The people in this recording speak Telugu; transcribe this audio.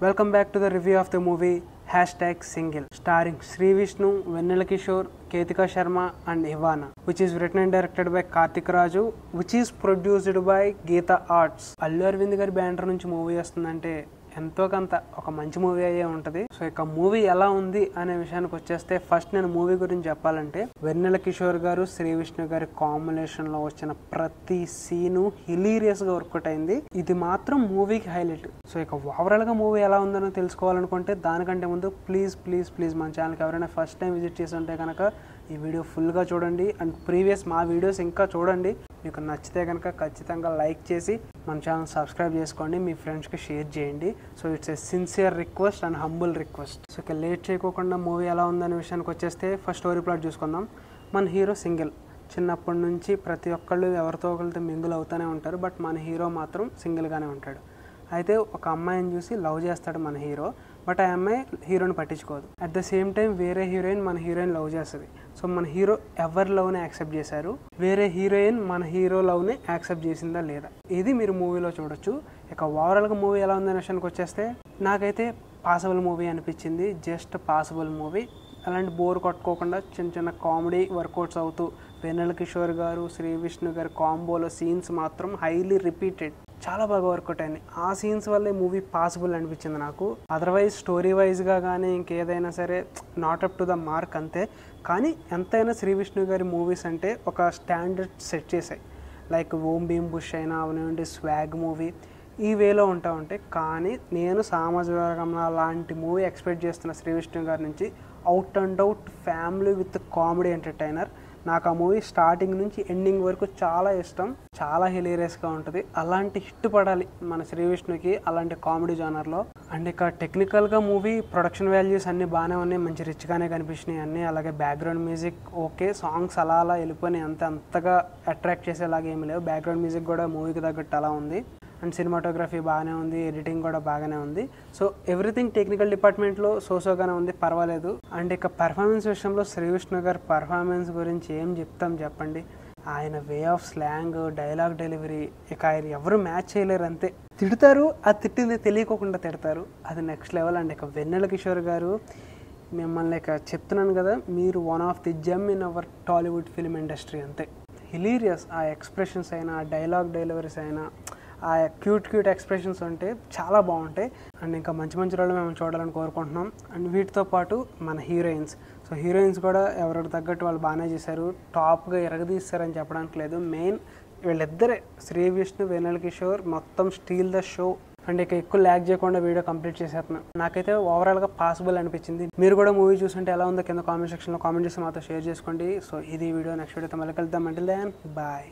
Welcome back to the review of the movie #Single, starring Sri Vishnu, Vennela Kishore, Ketika Sharma and Ivana, which is written and directed by Karthik Raju, which is produced by Geeta Arts. Allu Arvind గారి బ్యానర్ నుంచి మూవీ వస్తుందంటే ఎంతో కొంత ఒక మంచి మూవీ అయ్యే ఉంటుంది. సో ఇక మూవీ ఎలా ఉంది అనే విషయానికి వచ్చేస్తే ఫస్ట్ నేను మూవీ గురించి చెప్పాలంటే వెన్నెల కిషోర్ గారు శ్రీ విష్ణు గారి కాంబినేషన్ లో వచ్చిన ప్రతి సీను హిలీరియస్ గా వర్కౌట్ అయింది. ఇది మాత్రం మూవీకి హైలైట్. సో ఇక ఓవరాల్ గా మూవీ ఎలా ఉందో తెలుసుకోవాలనుకుంటే దానికంటే ముందు ప్లీజ్ మన ఛానల్కి ఎవరైనా ఫస్ట్ టైం విజిట్ చేసి ఉంటే కనుక ఈ వీడియో ఫుల్గా చూడండి అండ్ ప్రీవియస్ మా వీడియోస్ ఇంకా చూడండి. మీకు నచ్చితే కనుక ఖచ్చితంగా లైక్ చేసి మన ఛానల్ సబ్స్క్రైబ్ చేసుకోండి, మీ ఫ్రెండ్స్కి షేర్ చేయండి. So it's a sincere request and humble request. So ఇక లేట్ చేయకోకుండా మూవీ ఎలా ఉందనే విషయానికి వచ్చేస్తే ఫస్ట్ స్టోరీ ప్లాట్ చూసుకుందాం. మన హీరో సింగిల్. చిన్నప్పటి నుంచి ప్రతి ఒక్కళ్ళు ఎవరితో ఒకరితో మింగిల్ అవుతూనే ఉంటారు, బట్ మన హీరో మాత్రం సింగిల్గానే ఉంటాడు. అయితే ఒక అమ్మాయిని చూసి లవ్ చేస్తాడు మన హీరో, బట్ ఆ అమ్మాయి హీరోని పట్టించుకోదు. అట్ ద సేమ్ టైం వేరే హీరోయిన్ మన హీరోయిన్ లవ్ చేస్తుంది. సో మన హీరో ఎవరి లవ్ని యాక్సెప్ట్ చేశారు, వేరే హీరోయిన్ మన హీరో లవ్ని యాక్సెప్ట్ చేసిందా లేదా, ఇది మీరు మూవీలో చూడొచ్చు. ఇక ఓవరాల్గా మూవీ ఎలా ఉందనే విషయానికి వచ్చేస్తే నాకైతే పాసిబుల్ మూవీ అనిపించింది. Just possible movie. అలాంటి బోర్ కొట్టుకోకుండా చిన్న కామెడీ వర్కౌట్స్ అవుతూ వెన్నెల కిషోర్ గారు శ్రీ విష్ణు గారి కాంబోలో సీన్స్ మాత్రం హైలీ రిపీటెడ్, చాలా బాగా వర్కౌట్ అయింది. ఆ సీన్స్ వల్లే మూవీ పాసిబుల్ అనిపించింది నాకు. అదర్వైజ్ స్టోరీ వైజ్గా కానీ ఇంకేదైనా సరే not up to the mark అంతే. కానీ ఎంతైనా శ్రీ విష్ణు గారి మూవీస్ అంటే ఒక స్టాండర్డ్ సెట్ చేశాయి. లైక్ ఓం భీమ్ బుష్ అయినా అవనివ్వండి, స్వాగ్ మూవీ ఈ వేలో ఉంటా ఉంటాయి. కానీ నేను సామాజిక వర్గం లాంటి మూవీ ఎక్స్పెక్ట్ చేస్తున్న శ్రీ విష్ణు గారి నుంచి out and out family with comedy entertainer. నాకు ఆ మూవీ స్టార్టింగ్ నుంచి ఎండింగ్ వరకు చాలా ఇష్టం, చాలా హిలేరియస్గా ఉంటుంది. అలాంటి హిట్ పడాలి మన శ్రీ విష్ణుకి అలాంటి కామెడీ జానర్లో. అండ్ ఇక టెక్నికల్గా మూవీ ప్రొడక్షన్ వాల్యూస్ అన్నీ బాగానే ఉన్నాయి, మంచి రిచ్గానే కనిపించినాయి అన్నీ. అలాగే బ్యాక్గ్రౌండ్ మ్యూజిక్ ఓకే, సాంగ్స్ అలా వెళ్ళిపోయినాయి, అంతగా అట్రాక్ట్ చేసేలాగా ఏమి లేవు. బ్యాక్గ్రౌండ్ మ్యూజిక్ కూడా మూవీకి తగ్గట్టు అలా ఉంది. అండ్ సినిమాటోగ్రఫీ బాగానే ఉంది, ఎడిటింగ్ కూడా బాగానే ఉంది. సో ఎవ్రీథింగ్ టెక్నికల్ డిపార్ట్మెంట్లో సోగానే ఉంది, పర్వాలేదు. అండ్ ఇక పర్ఫార్మెన్స్ విషయంలో శ్రీ విష్ణు గారి పర్ఫార్మెన్స్ గురించి ఏం చెప్తాం చెప్పండి. ఆయన way of slang, dialogue delivery ఇక ఆయన ఎవరు మ్యాచ్ చేయలేరు. అంతే తిడతారు, ఆ తిట్టింది తెలియకోకుండా తిడతారు, అది నెక్స్ట్ లెవెల్. అండ్ ఇక వెన్నెల కిషోర్ గారు మిమ్మల్ని ఇక చెప్తున్నాను కదా, మీరు one of the gem in our Tollywood film industry. అంతే హిలీరియస్. ఆ ఎక్స్ప్రెషన్స్ అయినా, ఆ డైలాగ్ డెలివరీస్ అయినా, ఆ క్యూట్ ఎక్స్ప్రెషన్స్ ఉంటే చాలా బాగుంటాయి. అండ్ ఇంకా మంచి రోళ్ళు మేము చూడాలని కోరుకుంటున్నాం. అండ్ వీటితో పాటు మన హీరోయిన్స్. సో హీరోయిన్స్ కూడా ఎవరికి తగ్గట్టు వాళ్ళు బాగానే చేశారు, టాప్గా ఎరగదీస్తారని చెప్పడానికి లేదు. మెయిన్ వీళ్ళిద్దరే, శ్రీ విష్ణు, వెన్నెల కిషోర్ మొత్తం స్టీల్ ద షో. అండ్ ఇక ఎక్కువ ల్యాగ్ చేయకుండా వీడియో కంప్లీట్ చేసేస్తున్నాను. నాకైతే ఓవరాల్గా పాసిబుల్ అనిపించింది. మీరు కూడా మూవీ చూస్తుంటే ఎలా ఉందో కింద కామెంట్ సెక్షన్లో కామెంట్ చేసి మాతో షేర్ చేసుకోండి. సో ఇది వీడియో, నెక్స్ట్ వీడియోతో మళ్ళీ కలుద్దాం. అంటే బాయ్.